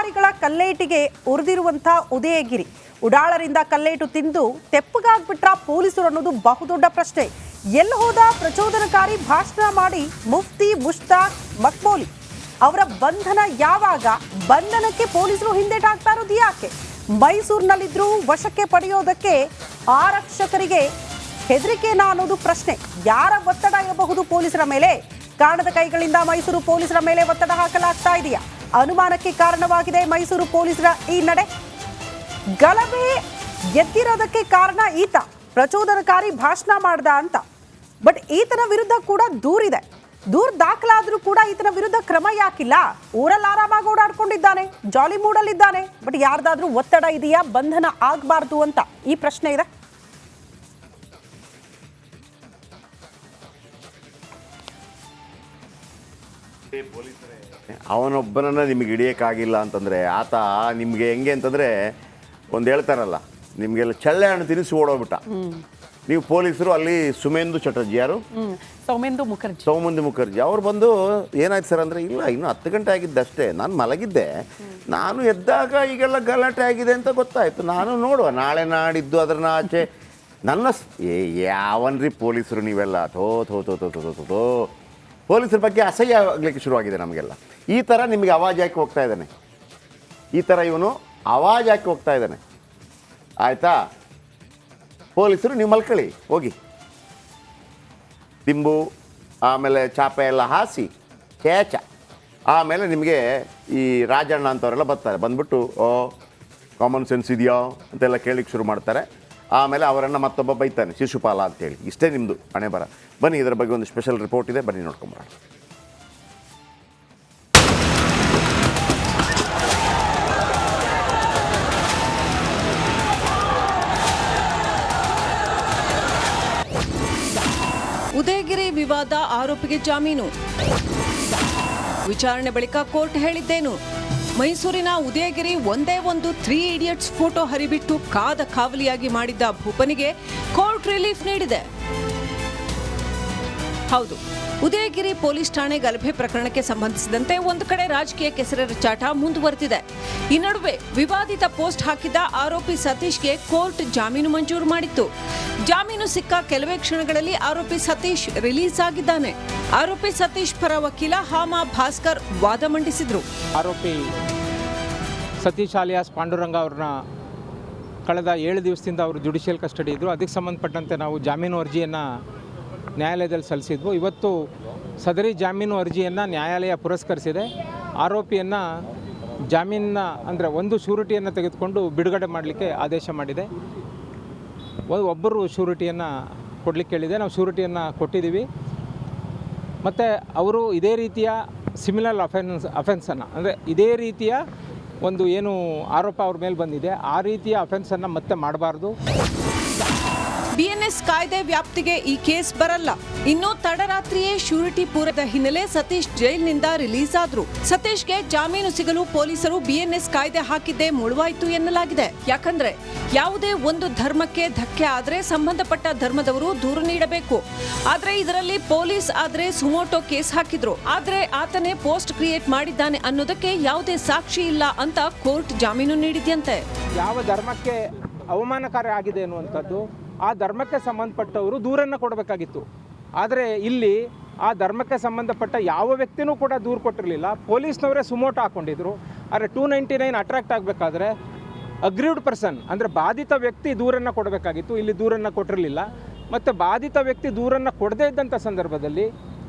ಅಧಿಕಾರಿಗಳ ಕಲ್ಲೇಟಿಗೆ ಉರಿದಿರುವಂಥ ಉದಯಗಿರಿ. ಉಡಾಳರಿಂದ ಕಲ್ಲೇಟು ತಿಂದು ತೆಪ್ಪಗಾಗ್ಬಿಟ್ರ ಪೊಲೀಸರು ಅನ್ನೋದು ಬಹುದೊಡ್ಡ ಪ್ರಶ್ನೆ. ಎಲ್ಲಿ ಹೋದ ಪ್ರಚೋದನಕಾರಿ ಭಾಷಣ ಮಾಡಿ ಮುಫ್ತಿ ಮುಷ್ತಾಕ್ ಮಕ್ಬೋಲಿ ಅವರ ಬಂಧನ ಯಾವಾಗ? ಬಂಧನಕ್ಕೆ ಪೊಲೀಸರು ಹಿಂದೇಟಾಗ್ತಾ ಇರೋದು ಯಾಕೆ? ಮೈಸೂರಿನಲ್ಲಿದ್ರೂ ವಶಕ್ಕೆ ಪಡೆಯೋದಕ್ಕೆ ಆರಕ್ಷಕರಿಗೆ ಹೆದರಿಕೆನಾ ಅನ್ನೋದು ಪ್ರಶ್ನೆ. ಯಾರ ಒತ್ತಡ ಇರಬಹುದು ಪೊಲೀಸರ ಮೇಲೆ? ಕಾಣದ ಕೈಗಳಿಂದ ಮೈಸೂರು ಪೊಲೀಸರ ಮೇಲೆ ಒತ್ತಡ ಹಾಕಲಾಗ್ತಾ ಇದೆಯಾ? ಅನುಮಾನಕ್ಕೆ ಕಾರಣವಾಗಿದೆ ಮೈಸೂರು ಪೊಲೀಸರ ಈ ನಡೆ. ಗಲಭೆ ಎದ್ದಿರೋದಕ್ಕೆ ಕಾರಣ ಈತ ಪ್ರಚೋದನಕಾರಿ ಭಾಷಣ ಮಾಡ್ದ ಅಂತ. ಬಟ್ ಈತನ ವಿರುದ್ಧ ಕೂಡ ದೂರಿದೆ. ದೂರು ದಾಖಲಾದ್ರೂ ಕೂಡ ಈತನ ವಿರುದ್ಧ ಕ್ರಮ ಯಾಕಿಲ್ಲ? ಊರಲ್ಲಿ ಆರಾಮಾಗಿ ಓಡಾಡ್ಕೊಂಡಿದ್ದಾನೆ, ಜಾಲಿ ಮೂಡಲ್ಲಿದ್ದಾನೆ. ಬಟ್ ಯಾರ್ದಾದ್ರೂ ಒತ್ತಡ ಇದೆಯಾ ಬಂಧನ ಆಗಬಾರ್ದು ಅಂತ? ಈ ಪ್ರಶ್ನೆ ಇದೆ. ಅವನೊಬ್ಬನನ್ನ ನಿಮಗೆ ಹಿಡಿಯೋಕ್ಕಾಗಿಲ್ಲ ಅಂತಂದರೆ ಆತ ನಿಮಗೆ ಹೆಂಗೆ ಅಂತಂದರೆ ಒಂದು ಹೇಳ್ತಾರಲ್ಲ, ನಿಮಗೆಲ್ಲ ಚಳ್ಳೆ ಹಣ್ಣು ತಿನ್ನಿಸಿ ಓಡೋಗ್ಬಿಟ್ಟ. ನೀವು ಪೊಲೀಸರು ಅಲ್ಲಿ ಸುಮೇಂದು ಚಟರ್ಜಿ, ಯಾರು ಸೌಮಂದು ಮುಖರ್ಜಿ ಅವ್ರು ಬಂದು ಏನಾಯ್ತು ಸರ್ ಅಂದರೆ, ಇಲ್ಲ ಇನ್ನೂ 10 ಗಂಟೆ ಆಗಿದ್ದಷ್ಟೇ, ನಾನು ಮಲಗಿದ್ದೆ, ನಾನು ಎದ್ದಾಗ ಈಗೆಲ್ಲ ಗಲಾಟೆ ಆಗಿದೆ ಅಂತ ಗೊತ್ತಾಯಿತು, ನಾನು ನೋಡುವ ನಾಳೆ ನಾಡಿದ್ದು ಅದನ್ನ ಆಚೆ ನನ್ನ ಯಾವನ್ರಿ ಪೊಲೀಸರು ನೀವೆಲ್ಲ ಥೋ ಥೋ ಥೋ ಥೋ ಥೋ ಥೋ ಥೋ ಪೊಲೀಸರ ಬಗ್ಗೆ ಅಸಹ್ಯ ಆಗಲಿಕ್ಕೆ ಶುರುವಾಗಿದೆ ನಮಗೆಲ್ಲ. ಈ ಥರ ನಿಮಗೆ ಆವಾಜ್ ಹಾಕಿ ಹೋಗ್ತಾ ಇದ್ದಾನೆ, ಈ ಥರ ಇವನು ಆವಾಜ್ ಹಾಕಿ ಹೋಗ್ತಾ ಇದ್ದಾನೆ, ಆಯಿತಾ? ಪೊಲೀಸರು ನೀವು ಮಲ್ಕೊಳ್ಳಿ ಹೋಗಿ, ದಿಂಬು ಆಮೇಲೆ ಚಾಪೆ ಎಲ್ಲ ಹಾಸಿ ಕೇಚ, ಆಮೇಲೆ ನಿಮಗೆ ಈ ರಾಜಣ್ಣ ಅಂತವರೆಲ್ಲ ಬರ್ತಾರೆ, ಬಂದ್ಬಿಟ್ಟು ಓ ಕಾಮನ್ ಸೆನ್ಸ್ ಇದೆಯೋ ಅಂತೆಲ್ಲ ಕೇಳಿಕ್ಕೆ ಶುರು ಮಾಡ್ತಾರೆ. ಆಮೇಲೆ ಅವರನ್ನು ಮತ್ತೊಬ್ಬ ಬೈತಾನೆ ಶಿಶುಪಾಲ ಅಂತೇಳಿ. ಇಷ್ಟೇ ನಿಮ್ಮದು ಹಣೆ ಬರ. ಬನ್ನಿ, ಇದರ ಬಗ್ಗೆ ಒಂದು ಸ್ಪೆಷಲ್ ರಿಪೋರ್ಟ್ ಇದೆ, ಬನ್ನಿ ನೋಡ್ಕೊಂಬರೋಣ. ಉದಯಗಿರಿ ವಿವಾದ ಆರೋಪಿಗೆ ಜಾಮೀನು. ವಿಚಾರಣೆ ಬಳಿಕ ಕೋರ್ಟ್ ಹೇಳಿದ್ದೇನು? ಮೈಸೂರಿನ ಉದಯಗಿರಿ ಒಂದೇ ಒಂದು 3 ಇಡಿಯಟ್ಸ್ ಫೋಟೋ ಹರಿಬಿಟ್ಟು ಕಾದ ಕಾವಲಿಯಾಗಿ ಮಾಡಿದ್ದ ಭೂಪನಿಗೆ ಕೋರ್ಟ್ ರಿಲೀಫ್ ನೀಡಿದೆ. ಹೌದು, ಉದಯಗಿರಿ ಪೊಲೀಸ್ ಠಾಣೆ ಗಲಭೆ ಪ್ರಕರಣಕ್ಕೆ ಸಂಬಂಧಿಸಿದಂತೆ ಒಂದು ಕಡೆ ರಾಜಕೀಯ ಕೆಸರೆರಚಾಟ ಮುಂದುವರೆದಿದೆ. ಈ ನಡುವೆ ವಿವಾದಿತ ಪೋಸ್ಟ್ ಹಾಕಿದ್ದ ಆರೋಪಿ ಸತೀಶ್ಗೆ ಕೋರ್ಟ್ ಜಾಮೀನು ಮಂಜೂರು ಮಾಡಿತ್ತು. ಜಾಮೀನು ಸಿಕ್ಕ ಕೆಲವೇ ಕ್ಷಣಗಳಲ್ಲಿ ಆರೋಪಿ ಸತೀಶ್ ರಿಲೀಸ್ ಆಗಿದ್ದಾನೆ. ಆರೋಪಿ ಸತೀಶ್ ಪರ ವಕೀಲ ಹಾಮಾ ಭಾಸ್ಕರ್ ವಾದ ಮಂಡಿಸಿದ್ರು. ಆರೋಪಿ ಸತೀಶ್ ಆಲಿಯಾಸ್ ಪಾಂಡುರಂಗ ಅವ್ರನ್ನ ಕಳೆದ 7 ದಿವಸದಿಂದ ಅವರು ಜುಡಿಷಿಯಲ್ ಕಸ್ಟಡಿ ಇದ್ದರು. ಅದಕ್ಕೆ ಸಂಬಂಧಪಟ್ಟಂತೆ ನಾವು ಜಾಮೀನು ಅರ್ಜಿಯನ್ನು ನ್ಯಾಯಾಲಯದಲ್ಲಿ ಸಲ್ಲಿಸಿದ್ವು. ಇವತ್ತು ಸದರಿ ಜಾಮೀನು ಅರ್ಜಿಯನ್ನು ನ್ಯಾಯಾಲಯ ಪುರಸ್ಕರಿಸಿದೆ. ಆರೋಪಿಯನ್ನು ಜಾಮೀನ ಅಂದರೆ ಒಂದು ಶ್ಯೂರಿಟಿಯನ್ನು ತೆಗೆದುಕೊಂಡು ಬಿಡುಗಡೆ ಮಾಡಲಿಕ್ಕೆ ಆದೇಶ ಮಾಡಿದೆ. ಒಬ್ಬರು ಶ್ಯೂರಿಟಿಯನ್ನು ಕೊಡಲಿಕ್ಕೆ ಹೇಳಿದೆ. ನಾವು ಶ್ಯೂರಿಟಿಯನ್ನು ಕೊಟ್ಟಿದ್ದೀವಿ. ಮತ್ತು ಅವರು ಇದೇ ರೀತಿಯ ಸಿಮಿಲರ್ ಅಫೆನ್ಸನ್ನು ಅಂದರೆ ಇದೇ ರೀತಿಯ ಒಂದು ಏನು ಆರೋಪ ಅವ್ರ ಮೇಲೆ ಬಂದಿದೆ ಆ ರೀತಿಯ ಅಫೆನ್ಸನ್ನು ಮತ್ತೆ ಮಾಡಬಾರ್ದು. ಬಿಎನ್ಎಸ್ ಕಾಯ್ದೆ ವ್ಯಾಪ್ತಿಗೆ ಈ ಕೇಸ್ ಬರಲ್ಲ. ಇನ್ನು ತಡರಾತ್ರಿಯೇ ಶ್ಯೂರಿಟಿ ಪೂರದ ಹಿನ್ನೆಲೆ ಸತೀಶ್ ಜೈಲಿನಿಂದ ರಿಲೀಸ್ ಆದ್ರು. ಸತೀಶ್ಗೆ ಜಾಮೀನು ಸಿಗಲು ಪೊಲೀಸರು ಬಿಎನ್ಎಸ್ ಕಾಯ್ದೆ ಹಾಕಿದ್ದೇ ಮುಳುವಾಯ್ತು ಎನ್ನಲಾಗಿದೆ. ಯಾಕಂದ್ರೆ ಯಾವುದೇ ಒಂದು ಧರ್ಮಕ್ಕೆ ಧಕ್ಕೆ ಆದ್ರೆ ಸಂಬಂಧಪಟ್ಟ ಧರ್ಮದವರು ದೂರು ನೀಡಬೇಕು. ಆದ್ರೆ ಇದರಲ್ಲಿ ಪೊಲೀಸ್ ಆದ್ರೆ ಸುಮೋಟೋ ಕೇಸ್ ಹಾಕಿದ್ರು. ಆದ್ರೆ ಆತನೇ ಪೋಸ್ಟ್ ಕ್ರಿಯೇಟ್ ಮಾಡಿದ್ದಾನೆ ಅನ್ನೋದಕ್ಕೆ ಯಾವುದೇ ಸಾಕ್ಷಿ ಇಲ್ಲ ಅಂತ ಕೋರ್ಟ್ ಜಾಮೀನು ನೀಡಿದ್ಯಂತೆ. ಯಾವ ಧರ್ಮಕ್ಕೆ ಅವಮಾನಕಾರಿ ಆಗಿದೆ ಅನ್ನುವಂಥದ್ದು ಆ ಧರ್ಮಕ್ಕೆ ಸಂಬಂಧಪಟ್ಟವರು ದೂರನ್ನು ಕೊಡಬೇಕಾಗಿತ್ತು. ಆದರೆ ಇಲ್ಲಿ ಆ ಧರ್ಮಕ್ಕೆ ಸಂಬಂಧಪಟ್ಟ ಯಾವ ವ್ಯಕ್ತಿನೂ ಕೂಡ ದೂರು ಕೊಟ್ಟಿರಲಿಲ್ಲ. ಪೊಲೀಸ್ನವರೇ ಸುಮೋಟೋ ಹಾಕ್ಕೊಂಡಿದ್ರು. ಆದರೆ 299 ಅಟ್ರಾಕ್ಟ್ ಆಗಬೇಕಾದ್ರೆ ಅಗ್ರೀವ್ಡ್ ಪರ್ಸನ್ ಅಂದರೆ ಬಾಧಿತ ವ್ಯಕ್ತಿ ದೂರನ್ನು ಕೊಡಬೇಕಾಗಿತ್ತು. ಇಲ್ಲಿ ದೂರನ್ನು ಕೊಟ್ಟಿರಲಿಲ್ಲ. ಮತ್ತು ಬಾಧಿತ ವ್ಯಕ್ತಿ ದೂರನ್ನು ಕೊಡದೇ ಇದ್ದಂಥ ಸಂದರ್ಭದಲ್ಲಿ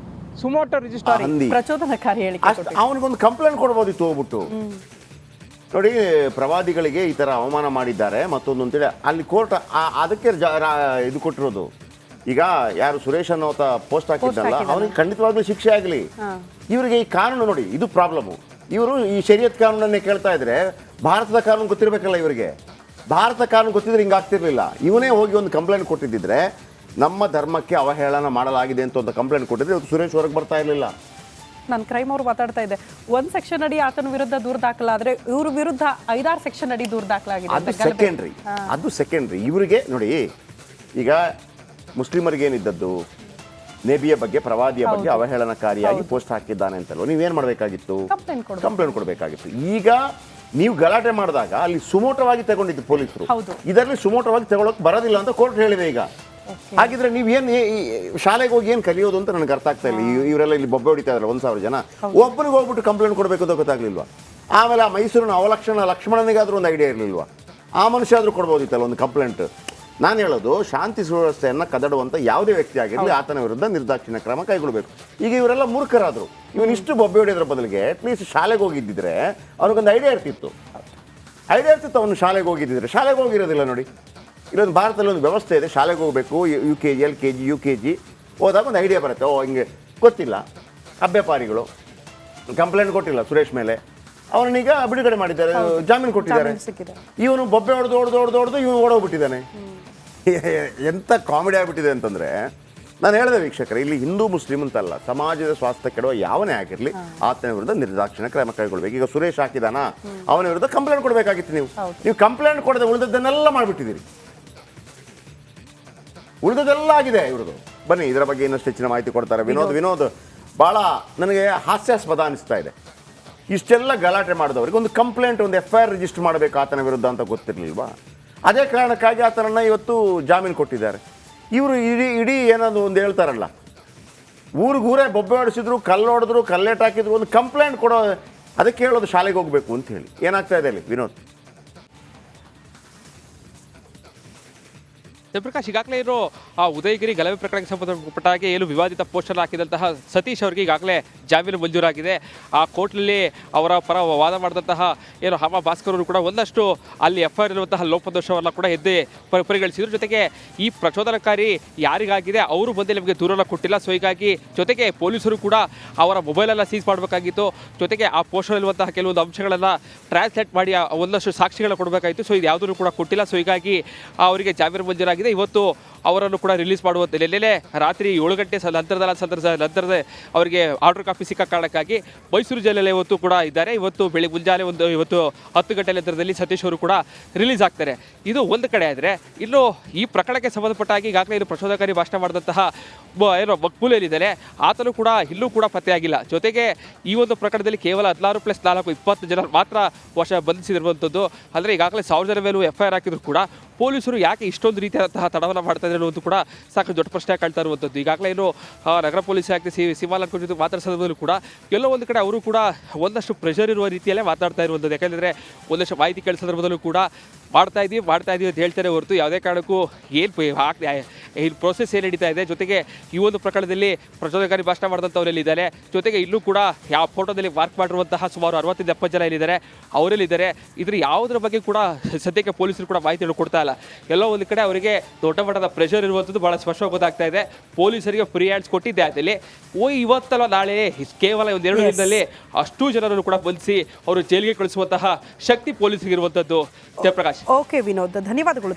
ಸುಮೋಟೋ ರಿಜಿಸ್ಟರ್ ಪ್ರಚೋದನಕಾರಿ ಅವನಿಗೊಂದು ಕಂಪ್ಲೇಂಟ್ ಕೊಡ್ಬೋದಿತ್ತು ಹೋಗ್ಬಿಟ್ಟು. ನೋಡಿ, ಪ್ರವಾದಿಗಳಿಗೆ ಈ ಥರ ಅವಮಾನ ಮಾಡಿದ್ದಾರೆ ಮತ್ತೊಂದು ಅಂತೇಳಿ ಅಲ್ಲಿ ಕೋರ್ಟ್ ಅದಕ್ಕೆ ಇದು ಕೊಟ್ಟಿರೋದು. ಈಗ ಯಾರು ಸುರೇಶ್ ಅನ್ನೋತ ಪೋಸ್ಟ್ ಹಾಕಿದ್ದಲ್ಲ ಅವನಿಗೆ ಖಂಡಿತವಾಗ್ಲೂ ಶಿಕ್ಷೆ ಆಗಲಿ. ಇವರಿಗೆ ಈ ಕಾನೂನು ನೋಡಿ, ಇದು ಪ್ರಾಬ್ಲಮ್ಮು. ಇವರು ಈ ಶರೀಯತ್ ಕಾನೂನನ್ನೇ ಕೇಳ್ತಾ ಇದ್ರೆ ಭಾರತದ ಕಾನೂನು ಗೊತ್ತಿರಬೇಕಲ್ಲ ಇವರಿಗೆ. ಭಾರತ ಕಾನೂನು ಗೊತ್ತಿದ್ರೆ ಹಿಂಗಾಗ್ತಿರ್ಲಿಲ್ಲ. ಇವನೇ ಹೋಗಿ ಒಂದು ಕಂಪ್ಲೇಂಟ್ ಕೊಟ್ಟಿದ್ದಿದ್ರೆ ನಮ್ಮ ಧರ್ಮಕ್ಕೆ ಅವಹೇಳನ ಮಾಡಲಾಗಿದೆ ಅಂತ ಒಂದು ಕಂಪ್ಲೇಂಟ್ ಕೊಟ್ಟಿದ್ರೆ ಇವತ್ತು ಸುರೇಶ್ ಹೊರಗೆ ಬರ್ತಾ ಇರಲಿಲ್ಲ. ನಾನು ಕ್ರೈಮ್ ಅವ್ರು ಮಾತಾಡ್ತಾ ಇದ್ದೆ, 1 ಸೆಕ್ಷನ್ ಅಡಿ ಆತನ ವಿರುದ್ಧ ದೂರು ದಾಖಲಾದ್ರೆ ಇವ್ರ ವಿರುದ್ಧ 5-6 ಸೆಕ್ಷನ್ ಅಡಿ ದೂರು ದಾಖಲಾಗಿದೆ. ಅದು ಸೆಕೆಂಡ್ರಿ. ಇವರಿಗೆ ನೋಡಿ, ಈಗ ಮುಸ್ಲಿಮರಿಗೆ ಏನಿದ್ದದ್ದು ನಬಿಯ ಬಗ್ಗೆ ಪ್ರವಾದಿಯ ಬಗ್ಗೆ ಅವಹೇಳನಕಾರಿಯಾಗಿ ಪೋಸ್ಟ್ ಹಾಕಿದ್ದಾನೆ ಅಂತಲ್ವ ನೀವೇನು ಮಾಡಬೇಕಾಗಿತ್ತು? ಕಂಪ್ಲೇಂಟ್ ಕೊಡಬೇಕಾಗಿತ್ತು. ಈಗ ನೀವು ಗಲಾಟೆ ಮಾಡಿದಾಗ ಅಲ್ಲಿ ಸುಮೋಟವಾಗಿ ತಗೊಂಡಿದ್ದು ಪೊಲೀಸರು, ಹೌದು. ಇದರಲ್ಲಿ ಸುಮೋಟವಾಗಿ ತಗೊಳಕ್ ಬರೋದಿಲ್ಲ ಅಂತ ಕೋರ್ಟ್ ಹೇಳಿದೆ ಈಗ. ಹಾಗಿದ್ರೆ ನೀವು ಶಾಲೆಗೆ ಹೋಗಿ ಏನು ಕಲಿಯೋದು ಅಂತ ನನಗೆ ಅರ್ಥ ಆಗ್ತಾ ಇಲ್ಲ. ಇವರೆಲ್ಲ ಇಲ್ಲಿ ಬೊಬ್ಬೆ ಹೊಡಿತಾ ಇದ್ದಾರೆ 1,000 ಜನ, ಒಬ್ಬನಿಗೆ ಹೋಗ್ಬಿಟ್ಟು ಕಂಪ್ಲೇಂಟ್ ಕೊಡಬೇಕು ಅಂತ ಗೊತ್ತಾಗ್ಲಿಲ್ವಾ? ಆಮೇಲೆ ಆ ಮೈಸೂರಿನ ಲಕ್ಷ್ಮಣನಿಗಾದ್ರೂ ಒಂದು ಐಡಿಯಾ ಇರಲಿಲ್ವಾ? ಆ ಮನುಷ್ಯ ಆದರೂ ಕೊಡ್ಬೋದಿತ್ತಲ್ಲ ಒಂದು ಕಂಪ್ಲೇಂಟ್. ನಾನು ಹೇಳೋದು, ಶಾಂತಿ ಸುವ್ಯವಸ್ಥೆಯನ್ನು ಕದಡುವಂಥ ಯಾವುದೇ ವ್ಯಕ್ತಿ ಆಗಿರಲಿ ಆತನ ವಿರುದ್ಧ ನಿರ್ದಾಕ್ಷಿಣ್ಯ ಕ್ರಮ ಕೈಗೊಳ್ಳಬೇಕು. ಈಗ ಇವರೆಲ್ಲ ಮೂರ್ಖರಾದರು. ಇವನಿಷ್ಟು ಬೊಬ್ಬೆ ಹೊಡೆಯೋದ್ರ ಬದಲಿಗೆ ಅಟ್ಲೀಸ್ಟ್ ಶಾಲೆಗೆ ಹೋಗಿದ್ದಿದ್ರೆ ಅವ್ರಿಗೊಂದು ಐಡಿಯಾ ಇರ್ತಿತ್ತು. ಅವನು ಶಾಲೆಗೆ ಹೋಗಿದ್ದಿದ್ರೆ. ಶಾಲೆಗೆ ಹೋಗಿರೋದಿಲ್ಲ ನೋಡಿ. ಇಲ್ಲೊಂದು ಭಾರತದಲ್ಲಿ ಒಂದು ವ್ಯವಸ್ಥೆ ಇದೆ, ಶಾಲೆಗೆ ಹೋಗಬೇಕು, UKG LKG UKG ಹೋದಾಗ ಒಂದು ಐಡಿಯಾ ಬರುತ್ತೆ. ಹಿಂಗೆ ಗೊತ್ತಿಲ್ಲ, ಅಭ್ಯಪಾರಿಗಳು ಕಂಪ್ಲೇಂಟ್ ಕೊಟ್ಟಿಲ್ಲ ಸುರೇಶ್ ಮೇಲೆ, ಅವನೀಗ ಬಿಡುಗಡೆ ಮಾಡಿದ್ದಾರೆ, ಜಾಮೀನು ಕೊಟ್ಟಿದ್ದಾರೆ. ಇವನು ಬೊಬ್ಬೆ ಹೊಡೆದು ಇವನು ಓಡೋಗ್ಬಿಟ್ಟಿದ್ದಾನೆ. ಎಂಥ ಕಾಮಿಡಿ ಆಗಿಬಿಟ್ಟಿದೆ ಅಂತಂದರೆ, ನಾನು ಹೇಳಿದೆ ವೀಕ್ಷಕರೇ, ಇಲ್ಲಿ ಹಿಂದೂ ಮುಸ್ಲಿಂ ಅಂತಲ್ಲ, ಸಮಾಜದ ಸ್ವಾಸ್ಥ್ಯ ಕೆಡುವ ಯಾವನೇ ಆಗಿರಲಿ ಆತನ ವಿರುದ್ಧ ನಿರ್ದಾಕ್ಷಿಣ್ಯ ಕ್ರಮ ಕೈಗೊಳ್ಬೇಕು. ಈಗ ಸುರೇಶ್ ಹಾಕಿದಾನ, ಅವನ ವಿರುದ್ಧ ಕಂಪ್ಲೇಂಟ್ ಕೊಡಬೇಕಾಗಿತ್ತು. ನೀವು ಕಂಪ್ಲೇಂಟ್ ಕೊಡದೆ ಉಳಿದದ್ದನ್ನೆಲ್ಲ ಮಾಡಿಬಿಟ್ಟಿದ್ದೀರಿ. ಉಳಿದದೆಲ್ಲ ಆಗಿದೆ ಇವ್ರದ್ದು. ಬನ್ನಿ ಇದರ ಬಗ್ಗೆ ಇನ್ನಷ್ಟು ಹೆಚ್ಚಿನ ಮಾಹಿತಿ ಕೊಡ್ತಾರೆ ವಿನೋದ್. ಭಾಳ ನನಗೆ ಹಾಸ್ಯಾಸ್ಪದ ಅನಿಸ್ತಾ ಇದೆ. ಇಷ್ಟೆಲ್ಲ ಗಲಾಟೆ ಮಾಡಿದವ್ರಿಗೆ ಒಂದು ಕಂಪ್ಲೇಂಟ್, ಒಂದು FIR ರಿಜಿಸ್ಟರ್ ಮಾಡಬೇಕು ಆತನ ವಿರುದ್ಧ ಅಂತ ಗೊತ್ತಿರಲಿಲ್ವಾ? ಅದೇ ಕಾರಣಕ್ಕಾಗಿ ಆತನನ್ನು ಇವತ್ತು ಜಾಮೀನು ಕೊಟ್ಟಿದ್ದಾರೆ. ಇವರು ಇಡೀ ಏನಾದ್ರು ಒಂದು ಹೇಳ್ತಾರಲ್ಲ, ಊರಿಗೂರೇ ಬೊಬ್ಬೆ ಹೊಡಿಸಿದ್ರು, ಕಲ್ಲೊಡೆದ್ರು, ಕಲ್ಲೇಟ್ ಹಾಕಿದ್ರು, ಒಂದು ಕಂಪ್ಲೇಂಟ್ ಕೊಡೋ, ಅದಕ್ಕೆ ಹೇಳೋದು ಶಾಲೆಗೆ ಹೋಗಬೇಕು ಅಂತ ಹೇಳಿ. ಏನಾಗ್ತಾ ಇದೆ ಅಲ್ಲಿ ವಿನೋದ್? ಜಯಪ್ರಕಾಶ್, ಈಗಾಗಲೇ ಇರೋ ಆ ಉದಯಗಿರಿ ಗಲಭೆ ಪ್ರಕರಣಕ್ಕೆ ಸಂಬಂಧಪಟ್ಟ ಹಾಗೆ ಏನು ವಿವಾದಿತ ಪೋಸ್ಟರ್ ಹಾಕಿದಂತಹ ಸತೀಶ್ ಅವರಿಗೆ ಈಗಾಗಲೇ ಜಾಮೀನು ಮಂಜೂರಾಗಿದೆ. ಆ ಕೋರ್ಟ್ನಲ್ಲಿ ಅವರ ಪರ ವಾದ ಮಾಡಿದಂತಹ ಏನು ಹಮ ಭಾಸ್ಕರ್ ಅವರು ಕೂಡ ಒಂದಷ್ಟು ಅಲ್ಲಿ FIR ಇರುವಂತಹ ಲೋಪದೋಷವನ್ನ ಕೂಡ ಎದ್ದೇ ಪರಿಗಣಿಸಿದ್ರು. ಜೊತೆಗೆ ಈ ಪ್ರಚೋದನಕಾರಿ ಯಾರಿಗಾಗಿದೆ ಅವರು ಬಂದು ನಮಗೆ ದೂರನ ಕೊಟ್ಟಿಲ್ಲ. ಸೊ ಹೀಗಾಗಿ ಜೊತೆಗೆ ಪೊಲೀಸರು ಕೂಡ ಅವರ ಮೊಬೈಲೆಲ್ಲ ಸೀಸ್ ಮಾಡಬೇಕಾಗಿತ್ತು. ಜೊತೆಗೆ ಆ ಪೋಸ್ಟರ್ ಇರುವಂತಹ ಕೆಲವೊಂದು ಅಂಶಗಳನ್ನು ಟ್ರಾನ್ಸ್ಲೇಟ್ ಮಾಡಿ ಒಂದಷ್ಟು ಸಾಕ್ಷಿಗಳನ್ನ ಕೊಡಬೇಕಾಗಿತ್ತು. ಸೊ ಇದು ಯಾವುದೂ ಕೂಡ ಕೊಟ್ಟಿಲ್ಲ. ಸೊ ಹೀಗಾಗಿ ಅವರಿಗೆ ಜಾಮೀನು ಮಂಜೂರಾಗಿದೆ. ಇವತ್ತು ಅವರನ್ನು ಕೂಡ ರಿಲೀಸ್ ಮಾಡುವಂತೆ ಎಲ್ಲೆಲ್ಲೇ ರಾತ್ರಿ 7 ಗಂಟೆ ನಂತರದ ಅವರಿಗೆ ಆರ್ಡರ್ ಕಾಪಿ ಸಿಕ್ಕ ಕಾರಣಕ್ಕಾಗಿ ಮೈಸೂರು ಜೈಲಲ್ಲಿ ಇವತ್ತು ಕೂಡ ಇದ್ದಾರೆ. ಇವತ್ತು ಬೆಳಿಗ್ಗೆ ಮುಂಜಾನೆ ಇವತ್ತು 10 ಗಂಟೆ ನಂತರದಲ್ಲಿ ಸತೀಶ್ ಅವರು ಕೂಡ ರಿಲೀಸ್ ಆಗ್ತಾರೆ. ಇದು ಒಂದು ಕಡೆ ಆದರೆ, ಇನ್ನು ಈ ಪ್ರಕರಣಕ್ಕೆ ಸಂಬಂಧಪಟ್ಟಾಗಿ ಈಗಾಗಲೇ ಇದು ಪ್ರಚೋದಕಾರಿ ಭಾಷಣ ಮಾಡಿದಂತಹ ಏನೋ ಮಕ್ಬೂಲ್ ಏನಿದ್ದಾರೆ ಆತನು ಕೂಡ ಇಲ್ಲೂ ಕೂಡ ಪತ್ತೆಯಾಗಿಲ್ಲ. ಜೊತೆಗೆ ಈ ಒಂದು ಪ್ರಕರಣದಲ್ಲಿ ಕೇವಲ 16+4 20 ಜನರು ಮಾತ್ರ ಬಂಧಿಸಿರುವಂಥದ್ದು. ಅಂದರೆ ಈಗಾಗಲೇ 1000 ಜನ ಮೇಲೂ FIR ಹಾಕಿದ್ರು ಕೂಡ ಪೊಲೀಸರು ಯಾಕೆ ಇಷ್ಟೊಂದು ರೀತಿಯಾದಂತಹ ತಡವನ್ನು ಮಾಡ್ತಾ ಇದ್ದಾರೆ ಅನ್ನೋದು ಕೂಡ ಸಾಕಷ್ಟು ದೊಡ್ಡ ಪ್ರಶ್ನೆ ಕಾಣ್ತಾ ಇರುವಂಥದ್ದು. ಈಗಾಗಲೇ ಏನು ನಗರ ಪೊಲೀಸ್ ಆಯುಕ್ತ ಸಿಮಾಲನ್ ಜೊತೆ ಮಾತಾಡಿಸೋದ್ರಲ್ಲೂ ಕೂಡ ಎಲ್ಲೋ ಒಂದು ಕಡೆ ಅವರು ಕೂಡ ಒಂದಷ್ಟು ಪ್ರೆಷರ್ ಇರುವ ರೀತಿಯಲ್ಲೇ ಮಾತಾಡ್ತಾ ಇರುವಂಥದ್ದು. ಯಾಕೆಂದರೆ ಒಂದಷ್ಟು ಮಾಹಿತಿ ಕೇಳಿಸೋ ಸಂದರ್ಭದಲ್ಲೂ ಕೂಡ ಮಾಡ್ತಾ ಇದೀವಿ ಅಂತ ಹೇಳ್ತಾರೆ ಹೊರತು ಯಾವುದೇ ಕಾರಣಕ್ಕೂ ಏನು ಪ್ರೋಸೆಸ್ ಏನು ನಡೀತಾ ಇದೆ. ಜೊತೆಗೆ ಈ ಒಂದು ಪ್ರಕರಣದಲ್ಲಿ ಪ್ರಚೋದಕಾರಿ ಭಾಷಣ ಮಾಡಿದಂಥವರೆಲ್ಲಿದ್ದಾರೆ. ಜೊತೆಗೆ ಇಲ್ಲೂ ಕೂಡ ಯಾವ ಫೋಟೋದಲ್ಲಿ ಮಾರ್ಕ್ ಮಾಡಿರುವಂತಹ ಸುಮಾರು 60-70 ಜನ ಏನಿದ್ದಾರೆ ಅವರೆಲ್ಲಿದ್ದಾರೆ. ಇದ್ರ ಯಾವುದರ ಬಗ್ಗೆ ಕೂಡ ಸದ್ಯಕ್ಕೆ ಪೊಲೀಸರು ಕೂಡ ಮಾಹಿತಿಯನ್ನು ಕೊಡ್ತಾ ಇಲ್ಲ. ಎಲ್ಲೋ ಒಂದು ಕಡೆ ಅವರಿಗೆ ದೊಡ್ಡ ಮಟ್ಟದ ಪ್ರೆಷರ್ ಇರುವಂಥದ್ದು ಭಾಳ ಸ್ಪಷ್ಟವಾಗಿ ಗೊತ್ತಾಗ್ತಾ ಇದೆ. ಪೊಲೀಸರಿಗೆ ಫ್ರೀ ಹ್ಯಾಂಡ್ಸ್ ಕೊಟ್ಟಿದ್ದೆ ಆದಲ್ಲಿ ಇವತ್ತಲ್ಲ ನಾಳೆ ಕೇವಲ 1-2 ದಿನದಲ್ಲಿ ಅಷ್ಟು ಜನರನ್ನು ಕೂಡ ಬಂಧಿಸಿ ಅವರು ಜೈಲಿಗೆ ಕಳಿಸುವಂತಹ ಶಕ್ತಿ ಪೊಲೀಸರಿಗೆ ಇರುವಂಥದ್ದು. ಜಯಪ್ರಕಾಶ್. ಓಕೆ ವಿನೋದ್, ಧನ್ಯವಾದಗಳು.